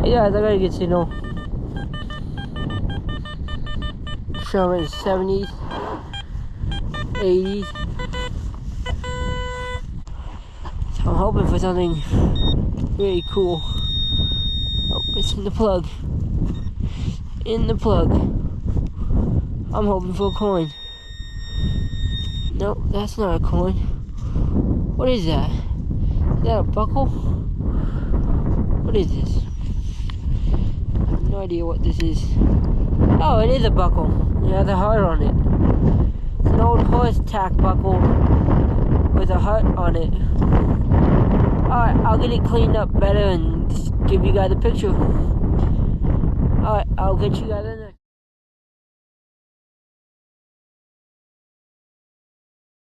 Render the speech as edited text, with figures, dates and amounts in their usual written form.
Yeah, I gotta get to know. Sure, in the 70s, 80s. So I'm hoping for something really cool. Oh, it's in the plug. In the plug. I'm hoping for a coin. No, that's not a coin. What is that? Is that a buckle? What is this? I have no idea what this is. Oh, it is a buckle. It has a heart on it. It's an old horse tack buckle with a heart on it. Alright, I'll get it cleaned up better and give you guys a picture. Alright, I'll get you guys in.